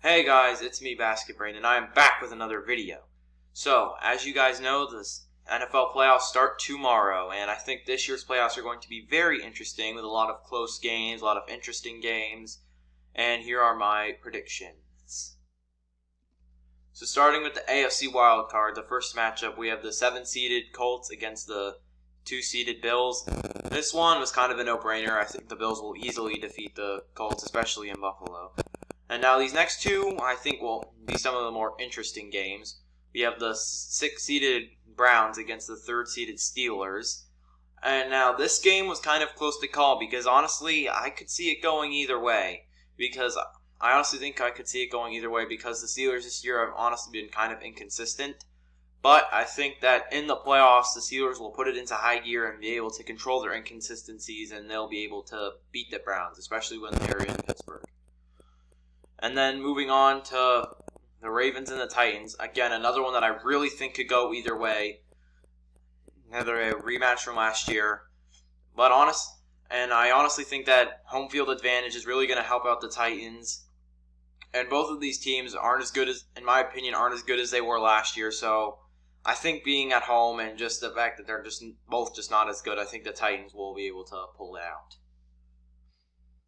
Hey guys, it's me, BasketBrain, and I am back with another video. So, as you guys know, the NFL playoffs start tomorrow, and I think this year's playoffs are going to be very interesting with a lot of close games, a lot of interesting games, and here are my predictions. So starting with the AFC Wild Card, the first matchup, we have the 7-seeded Colts against the 2-seeded Bills. This one was kind of a no-brainer. I think the Bills will easily defeat the Colts, especially in Buffalo. And now these next two, I think, will be some of the more interesting games. We have the 6-seeded Browns against the 3rd-seeded Steelers. And now this game was kind of close to call because honestly, I could see it going either way. Because I honestly think I could see it going either way because the Steelers this year have honestly been kind of inconsistent. But I think that in the playoffs, the Steelers will put it into high gear and be able to control their inconsistencies, and they'll be able to beat the Browns, especially when they're in Pittsburgh. And then moving on to the Ravens and the Titans. Again, another one that I really think could go either way. Another rematch from last year. I honestly think that home field advantage is really going to help out the Titans. And both of these teams aren't as good as, in my opinion, as they were last year. So I think being at home and just the fact that they're both not as good, I think the Titans will be able to pull it out.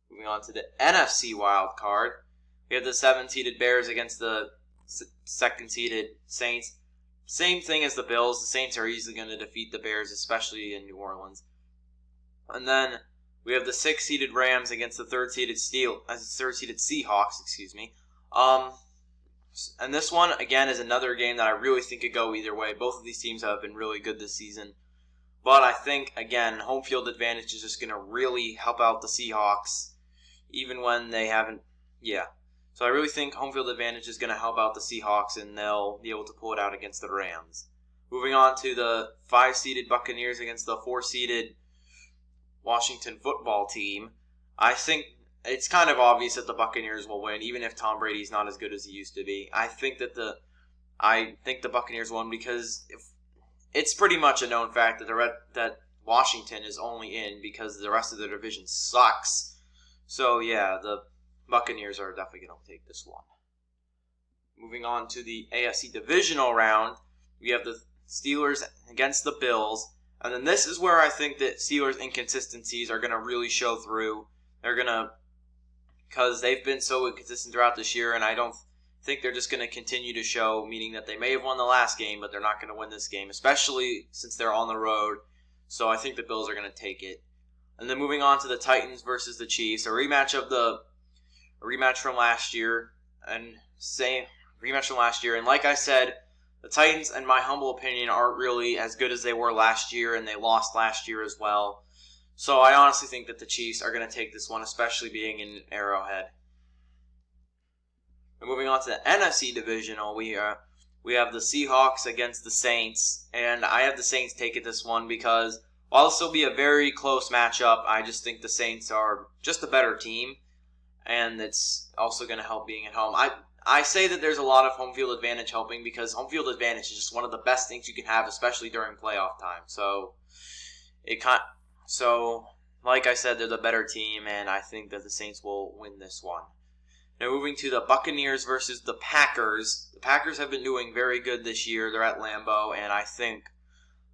Moving on to the NFC Wild Card. We have the 7-seeded Bears against the 2nd-seeded Saints. Same thing as the Bills. The Saints are easily going to defeat the Bears, especially in New Orleans. And then we have the 6-seeded Rams against the 3rd-seeded Seahawks. And this one, again, is another game that I really think could go either way. Both of these teams have been really good this season. But I think, again, home field advantage is just going to really help out the Seahawks, even when they haven't. So I really think home field advantage is going to help out the Seahawks, and they'll be able to pull it out against the Rams. Moving on to the 5-seeded Buccaneers against the 4-seeded Washington football team. I think it's kind of obvious that the Buccaneers will win, even if Tom Brady's not as good as he used to be. I think the Buccaneers won because it's pretty much a known fact that Washington is only in because the rest of the division sucks. So yeah, the Buccaneers are definitely going to take this one. Moving on to the AFC Divisional round, we have the Steelers against the Bills. And then this is where I think that Steelers' inconsistencies are going to really show through. Because they've been so inconsistent throughout this year, and I don't think they're just going to continue to show, meaning that they may have won the last game, but they're not going to win this game, especially since they're on the road. So I think the Bills are going to take it. And then moving on to the Titans versus the Chiefs, a rematch from last year, and like I said, the Titans, in my humble opinion, aren't really as good as they were last year, and they lost last year as well. So I honestly think that the Chiefs are going to take this one, especially being in Arrowhead. And moving on to the NFC Divisional, we have the Seahawks against the Saints, and I have the Saints taking this one because while this will be a very close matchup, I just think the Saints are just a better team, and it's also going to help being at home. I say that there's a lot of home field advantage helping because home field advantage is just one of the best things you can have, especially during playoff time. So like I said, they're the better team, and I think that the Saints will win this one. Now moving to the Buccaneers versus the Packers. The Packers have been doing very good this year. They're at Lambeau, and I think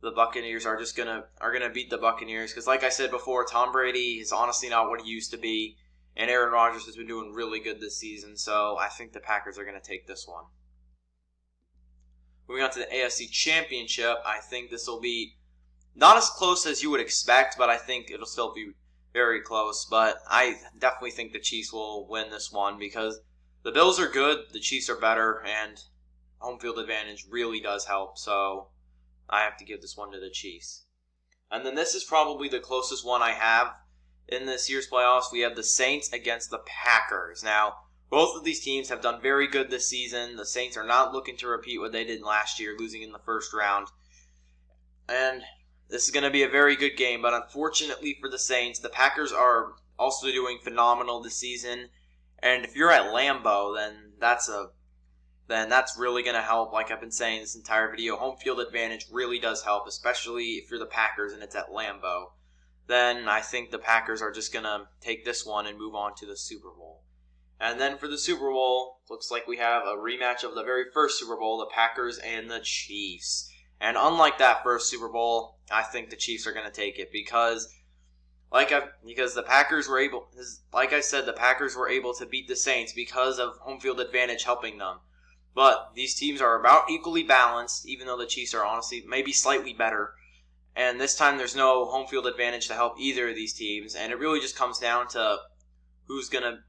the Buccaneers are gonna beat the Buccaneers because, like I said before, Tom Brady is honestly not what he used to be. And Aaron Rodgers has been doing really good this season, so I think the Packers are going to take this one. Moving on to the AFC Championship, I think this will be not as close as you would expect, but I think it'll still be very close. But I definitely think the Chiefs will win this one because the Bills are good, the Chiefs are better, and home field advantage really does help, so I have to give this one to the Chiefs. And then this is probably the closest one I have. In this year's playoffs, we have the Saints against the Packers. Now, both of these teams have done very good this season. The Saints are not looking to repeat what they did last year, losing in the first round. And this is going to be a very good game, but unfortunately for the Saints, the Packers are also doing phenomenal this season. And if you're at Lambeau, then that's really going to help. Like I've been saying this entire video, home field advantage really does help, especially if you're the Packers and it's at Lambeau. Then I think the Packers are just going to take this one and move on to the Super Bowl. And then for the Super Bowl, looks like we have a rematch of the very first Super Bowl, the Packers and the Chiefs. And unlike that first Super Bowl, I think the Chiefs are going to take it because the Packers were able, like I said, the Packers were able to beat the Saints because of home field advantage helping them. But these teams are about equally balanced, even though the Chiefs are honestly maybe slightly better. And this time there's no home field advantage to help either of these teams, and it really just comes down to who's gonna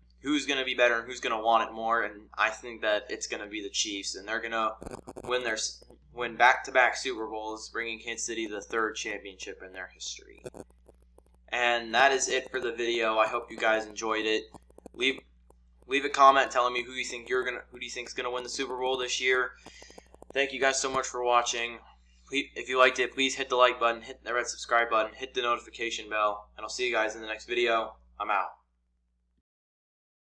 be better and who's gonna want it more. And I think that it's gonna be the Chiefs, and they're gonna win back-to-back Super Bowls, bringing Kansas City the third championship in their history. And that is it for the video. I hope you guys enjoyed it. Leave a comment telling me who do you think is gonna win the Super Bowl this year. Thank you guys so much for watching. If you liked it, please hit the like button, hit the red subscribe button, hit the notification bell, and I'll see you guys in the next video. I'm out.